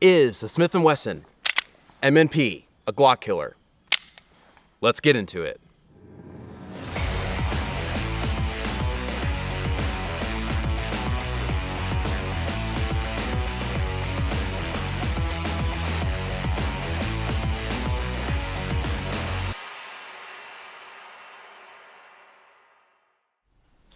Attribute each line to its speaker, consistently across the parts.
Speaker 1: Is the Smith & Wesson M&P a Glock killer? Let's get into it.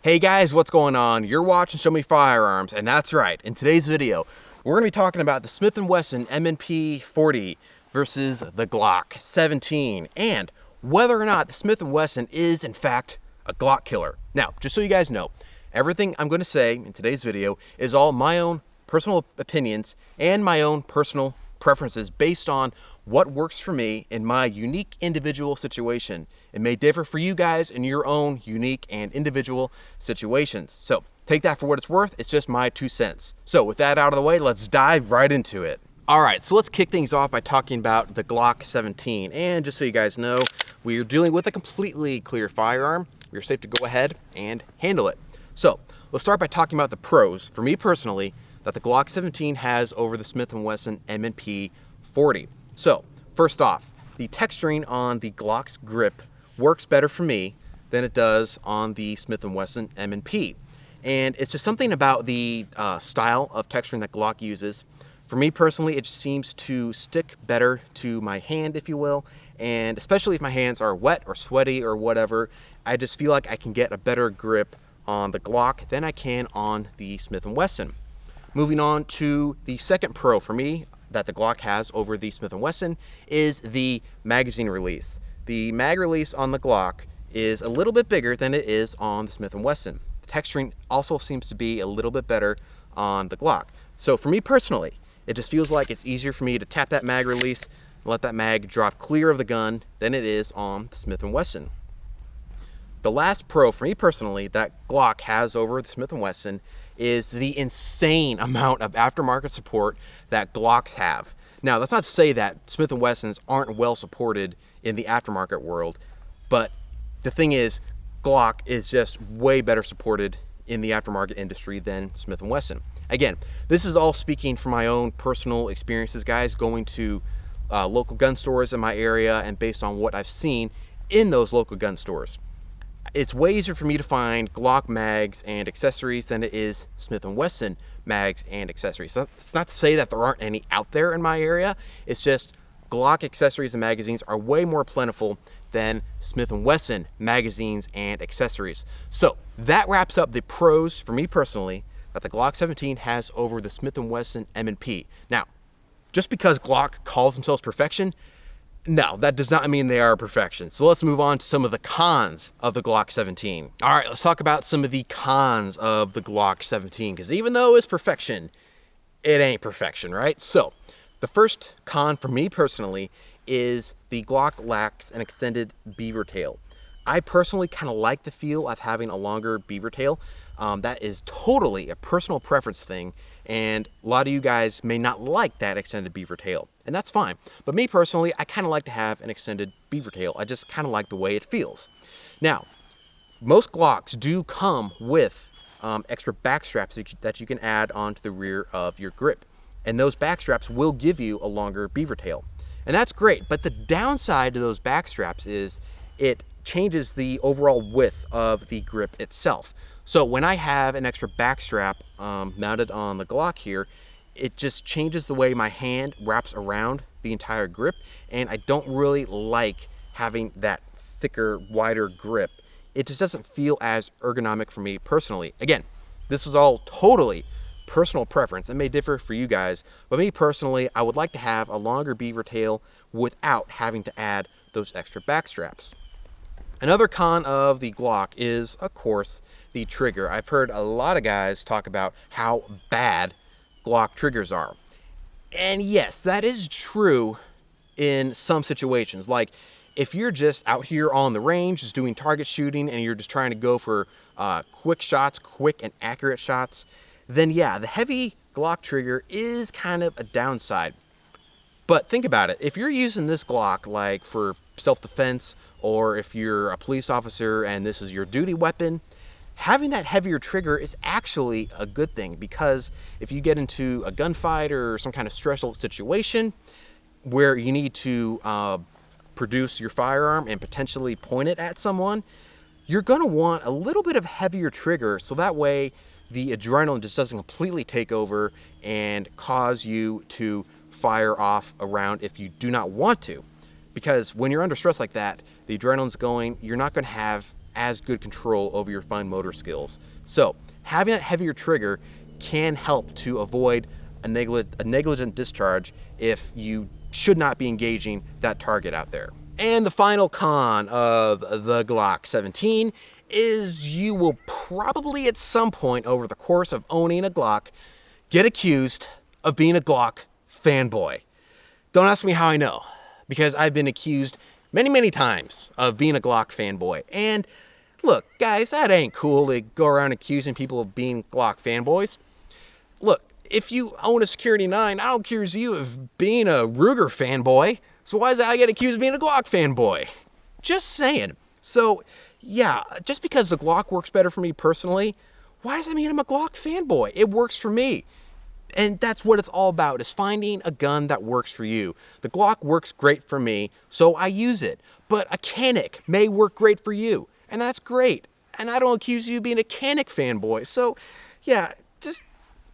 Speaker 1: Hey guys, what's going on? You're watching Show Me Firearms, and that's right. In today's video, we're gonna be talking about the Smith & Wesson M&P 40 versus the Glock 17, and whether or not the Smith & Wesson is in fact a Glock killer. Now, just so you guys know, everything I'm gonna say in today's video is all my own personal opinions and my own personal preferences based on what works for me in my unique individual situation. It may differ for you guys in your own unique and individual situations. So take that for what it's worth. It's just my 2 cents. So with that out of the way, let's dive right into it. All right, so let's kick things off by talking about the Glock 17. And just so you guys know, we're dealing with a completely clear firearm. We're safe to go ahead and handle it. So let's start by talking about the pros, for me personally, that the Glock 17 has over the Smith & Wesson M&P 40. So first off, the texturing on the Glock's grip works better for me than it does on the Smith & Wesson M&P. And it's just something about the style of texturing that Glock uses. For me personally, it just seems to stick better to my hand, if you will. And especially if my hands are wet or sweaty or whatever, I just feel like I can get a better grip on the Glock than I can on the Smith & Wesson. Moving on to the second pro for me that the Glock has over the Smith & Wesson is the magazine release. The mag release on the Glock is a little bit bigger than it is on the Smith & Wesson. The texturing also seems to be a little bit better on the Glock. So for me personally, it just feels like it's easier for me to tap that mag release and let that mag drop clear of the gun than it is on the Smith & Wesson. The last pro for me personally that Glock has over the Smith & Wesson is the insane amount of aftermarket support that Glocks have. Now, that's not to say that Smith & Wessons aren't well supported in the aftermarket world, but the thing is, Glock is just way better supported in the aftermarket industry than Smith & Wesson. Again, this is all speaking from my own personal experiences, guys, going to local gun stores in my area and based on what I've seen in those local gun stores. It's way easier for me to find Glock mags and accessories than it is Smith & Wesson mags and accessories. So it's not to say that there aren't any out there in my area. It's just Glock accessories and magazines are way more plentiful than Smith & Wesson magazines and accessories. So that wraps up the pros for me personally that the Glock 17 has over the Smith & Wesson M&P. Now, just because Glock calls themselves perfection, no, that does not mean they are perfection. So let's move on to some of the cons of the Glock 17. All right, let's talk about some of the cons of the Glock 17, because even though it's perfection, it ain't perfection, right? So the first con for me personally is the Glock lacks an extended beaver tail. I personally kind of like the feel of having a longer beaver tail. That is totally a personal preference thing, and a lot of you guys may not like that extended beaver tail, and that's fine. But me personally, I kind of like to have an extended beaver tail. I just kind of like the way it feels. Now, most Glocks do come with extra back straps that you can add onto the rear of your grip, and those back straps will give you a longer beaver tail, and that's great. But the downside to those back straps is it changes the overall width of the grip itself. So when I have an extra back strap mounted on the Glock here, it just changes the way my hand wraps around the entire grip, and I don't really like having that thicker, wider grip. It just doesn't feel as ergonomic for me personally. Again, this is all totally personal preference. It may differ for you guys, but me personally, I would like to have a longer beaver tail without having to add those extra back straps. Another con of the Glock is, of course, the trigger. I've heard a lot of guys talk about how bad Glock triggers are. And yes, that is true in some situations. Like if you're just out here on the range, just doing target shooting, and you're just trying to go for quick shots, quick and accurate shots, then yeah, the heavy Glock trigger is kind of a downside. But think about it. If you're using this Glock like for self-defense, or if you're a police officer and this is your duty weapon, having that heavier trigger is actually a good thing, because if you get into a gunfight or some kind of stressful situation where you need to produce your firearm and potentially point it at someone, you're gonna want a little bit of heavier trigger, so that way the adrenaline just doesn't completely take over and cause you to fire off a round if you do not want to. Because when you're under stress like that, the adrenaline's going, you're not gonna have as good control over your fine motor skills. So having that heavier trigger can help to avoid a negligent discharge if you should not be engaging that target out there. And the final con of the Glock 17 is you will probably at some point over the course of owning a Glock get accused of being a Glock fanboy. Don't ask me how I know, because I've been accused many times of being a Glock fanboy. And look, guys, that ain't cool to go around accusing people of being Glock fanboys. Look, if you own a Security 9, I don't accuse you of being a Ruger fanboy. So why does I get accused of being a Glock fanboy? Just saying. So yeah, just because the Glock works better for me personally, why does that mean I'm a Glock fanboy? It works for me. And that's what it's all about, is finding a gun that works for you. The Glock works great for me, so I use it. But a Canik may work great for you, and that's great. And I don't accuse you of being a Canik fanboy. So yeah, just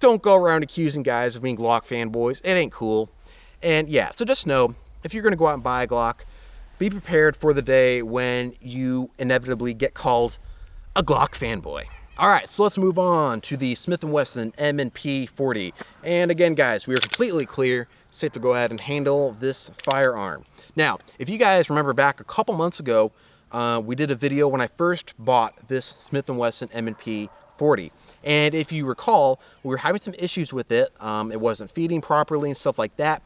Speaker 1: don't go around accusing guys of being Glock fanboys. It ain't cool. And yeah, so just know, if you're gonna go out and buy a Glock, be prepared for the day when you inevitably get called a Glock fanboy. All right, so let's move on to the Smith & Wesson M&P 40. And again, guys, we are completely clear, safe to go ahead and handle this firearm. Now, if you guys remember back a couple months ago, we did a video when I first bought this Smith & Wesson M&P 40. And if you recall, we were having some issues with it. It wasn't feeding properly and stuff like that.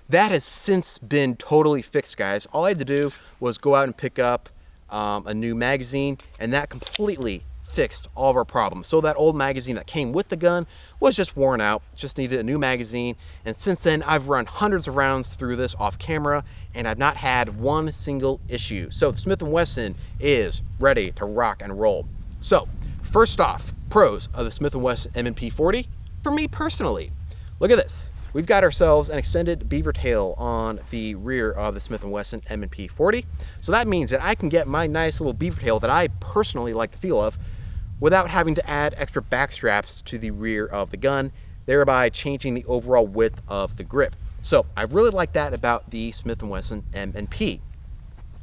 Speaker 1: That has since been totally fixed, guys. All I had to do was go out and pick up a new magazine, and that completely fixed all of our problems. So that old magazine that came with the gun was just worn out, just needed a new magazine. And since then, I've run hundreds of rounds through this off camera, and I've not had one single issue. So the Smith & Wesson is ready to rock and roll. So first off, pros of the Smith & Wesson M&P 40 for me personally. Look at this. We've got ourselves an extended beaver tail on the rear of the Smith & Wesson M&P 40. So that means that I can get my nice little beaver tail that I personally like the feel of without having to add extra back straps to the rear of the gun, thereby changing the overall width of the grip. So I really like that about the Smith & Wesson M&P.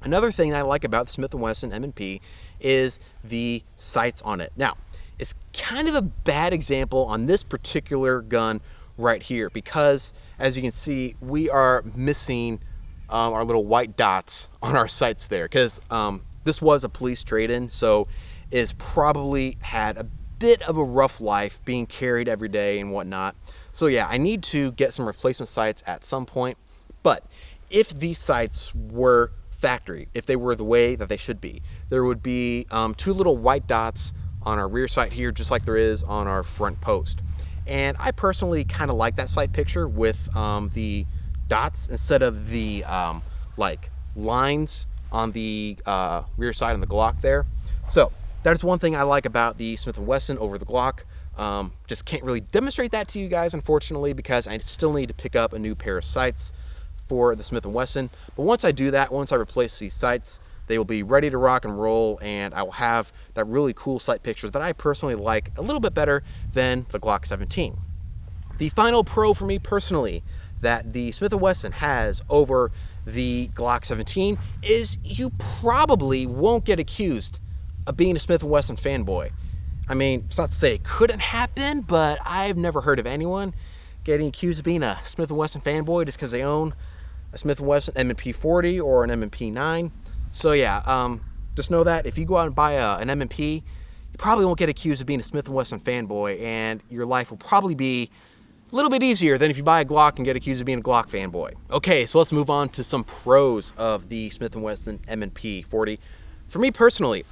Speaker 1: Another thing I like about the Smith & Wesson M&P is the sights on it. Now, it's kind of a bad example on this particular gun right here, because as you can see, we are missing our little white dots on our sights there, because this was a police trade-in, so it's probably had a bit of a rough life being carried every day and whatnot. So yeah, I need to get some replacement sights at some point. But if these sights were factory, if they were the way that they should be, there would be two little white dots on our rear sight here, just like there is on our front post. And I personally kind of like that sight picture with the dots instead of the like lines on the rear side on the Glock there. So that's one thing I like about the Smith & Wesson over the Glock. Just can't really demonstrate that to you guys, unfortunately, because I still need to pick up a new pair of sights for the Smith & Wesson. But once I do that, once I replace these sights, they will be ready to rock and roll, and I will have that really cool sight picture that I personally like a little bit better than the Glock 17. The final pro for me personally that the Smith & Wesson has over the Glock 17 is you probably won't get accused of being a Smith & Wesson fanboy. I mean, it's not to say it couldn't happen, but I've never heard of anyone getting accused of being a Smith & Wesson fanboy just because they own a Smith & Wesson M&P 40 or an M&P 9. So yeah, just know that if you go out and buy an M&P, you probably won't get accused of being a Smith & Wesson fanboy, and your life will probably be a little bit easier than if you buy a Glock and get accused of being a Glock fanboy. Okay, so let's move on to some pros of the Smith & Wesson M&P 40. For me personally,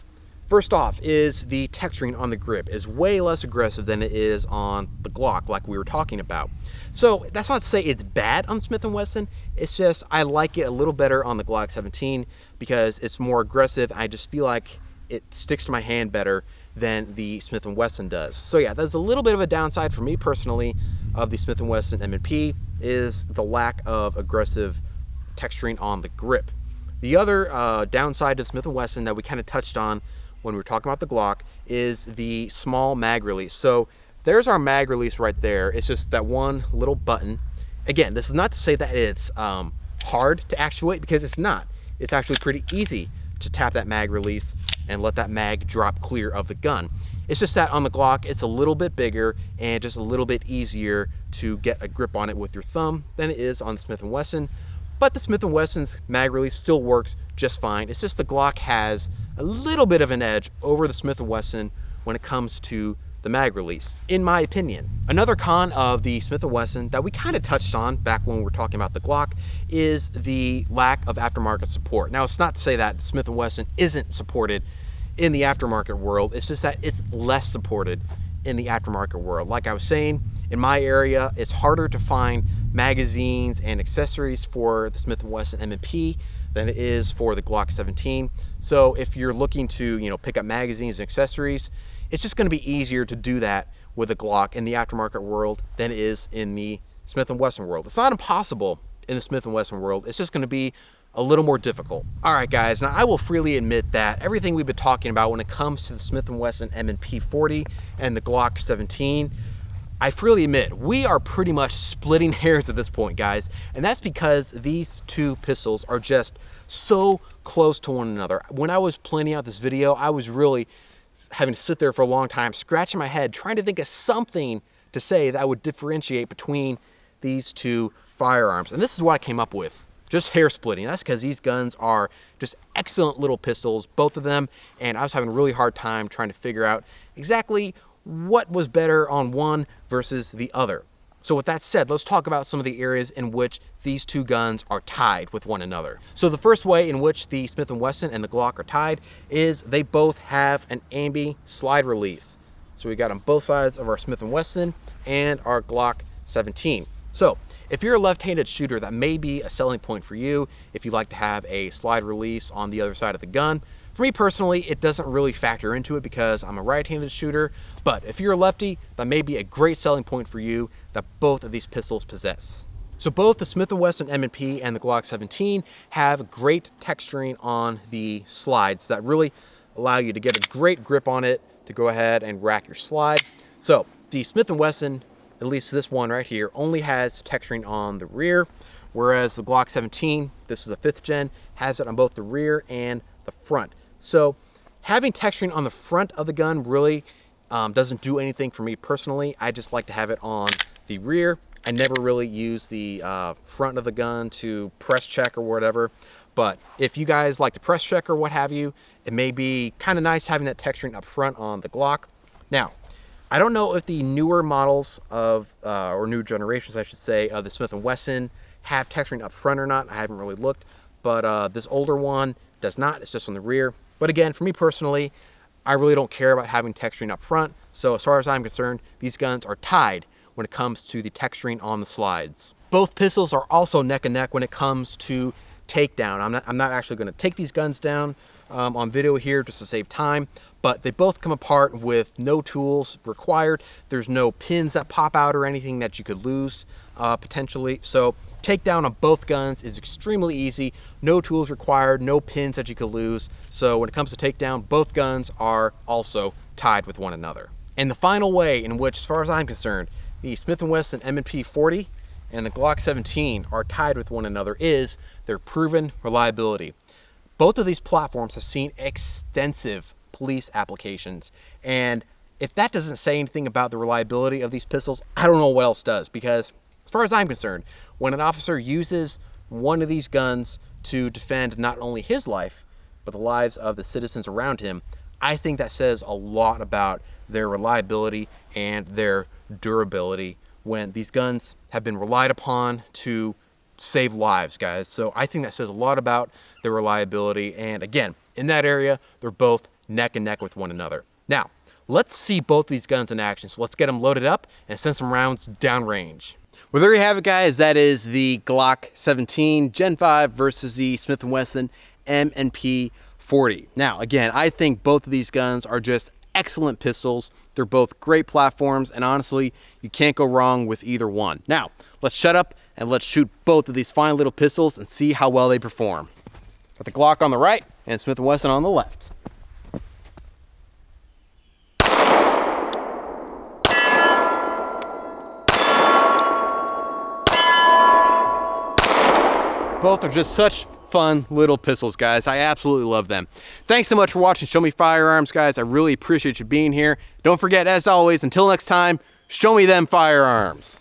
Speaker 1: first off is the texturing on the grip is way less aggressive than it is on the Glock, like we were talking about. So that's not to say it's bad on Smith & Wesson, it's just I like it a little better on the Glock 17 because it's more aggressive. I just feel like it sticks to my hand better than the Smith & Wesson does. So yeah, that's a little bit of a downside for me personally of the Smith & Wesson M&P, is the lack of aggressive texturing on the grip. The other downside to Smith & Wesson that we kind of touched on when we were talking about the Glock is the small mag release. So there's our mag release right there. It's just that one little button. Again, this is not to say that it's hard to actuate, because it's not. It's actually pretty easy to tap that mag release and let that mag drop clear of the gun. It's just that on the Glock, it's a little bit bigger and just a little bit easier to get a grip on it with your thumb than it is on the Smith & Wesson. But the Smith & Wesson's mag release still works just fine. It's just the Glock has a little bit of an edge over the Smith & Wesson when it comes to the mag release, in my opinion. Another con of the Smith & Wesson that we kind of touched on back when we were talking about the Glock is the lack of aftermarket support. Now, it's not to say that Smith & Wesson isn't supported in the aftermarket world. It's just that it's less supported in the aftermarket world. Like I was saying, in my area, it's harder to find magazines and accessories for the Smith & Wesson M&P than it is for the Glock 17. So if you're looking to, pick up magazines and accessories, it's just going to be easier to do that with a Glock in the aftermarket world than it is in the Smith & Wesson world. It's not impossible in the Smith & Wesson world. It's just going to be a little more difficult. All right, guys, now I will freely admit that everything we've been talking about when it comes to the Smith & Wesson M&P 40 and the Glock 17, I freely admit we are pretty much splitting hairs at this point, guys. And that's because these two pistols are just so close to one another. When I was planning out this video, I was really having to sit there for a long time, scratching my head, trying to think of something to say that would differentiate between these two firearms. And this is what I came up with. Just hair splitting. That's because these guns are just excellent little pistols, both of them, and I was having a really hard time trying to figure out exactly what was better on one versus the other. So with that said, let's talk about some of the areas in which these two guns are tied with one another. So the first way in which the Smith & Wesson and the Glock are tied is they both have an ambi slide release. So we got on both sides of our Smith & Wesson and our Glock 17. So if you're a left-handed shooter, that may be a selling point for you if you like to have a slide release on the other side of the gun. For me personally, it doesn't really factor into it because I'm a right-handed shooter, but if you're a lefty, that may be a great selling point for you that both of these pistols possess. So both the Smith & Wesson M&P and the Glock 17 have great texturing on the slides that really allow you to get a great grip on it to go ahead and rack your slide. So the Smith & Wesson, at least this one right here, only has texturing on the rear, whereas the Glock 17, this is a 5th gen, has it on both the rear and the front. So having texturing on the front of the gun really doesn't do anything for me personally. I just like to have it on the rear. I never really use the front of the gun to press check or whatever. But if you guys like to press check or what have you, it may be kind of nice having that texturing up front on the Glock. Now, I don't know if the newer models of, or new generations, I should say, of the Smith & Wesson have texturing up front or not. I haven't really looked, but this older one does not. It's just on the rear. But again, for me personally, I really don't care about having texturing up front. So as far as I'm concerned, these guns are tied when it comes to the texturing on the slides. Both pistols are also neck and neck when it comes to takedown. I'm not actually going to take these guns down on video here just to save time, but they both come apart with no tools required. There's no pins that pop out or anything that you could lose potentially. So takedown on both guns is extremely easy. No tools required, no pins that you could lose. So when it comes to takedown, both guns are also tied with one another. And the final way in which, as far as I'm concerned, the Smith & Wesson M&P 40 and the Glock 17 are tied with one another is their proven reliability. Both of these platforms have seen extensive police applications, and if that doesn't say anything about the reliability of these pistols, I don't know what else does, because as far as I'm concerned, when an officer uses one of these guns to defend not only his life, but the lives of the citizens around him, I think that says a lot about their reliability and their durability when these guns have been relied upon to save lives, guys. So I think that says a lot about their reliability. And again, in that area, they're both neck and neck with one another. Now, let's see both these guns in action. So let's get them loaded up and send some rounds downrange. Well, there you have it, guys. That is the Glock 17 Gen 5 versus the Smith & Wesson M&P 40. Now, again, I think both of these guns are just excellent pistols. They're both great platforms, and honestly, you can't go wrong with either one. Now, let's shut up and let's shoot both of these fine little pistols and see how well they perform. Got the Glock on the right and Smith & Wesson on the left. Both are just such fun little pistols, guys. I absolutely love them. Thanks so much for watching Show Me Firearms, guys. I really appreciate you being here. Don't forget, as always, until next time, show me them firearms.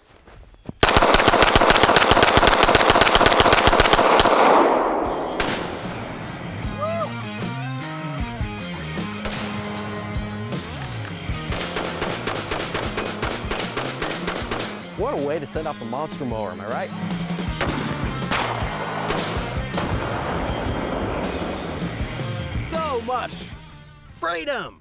Speaker 1: What a way to send off a monster mower, am I right? So much freedom!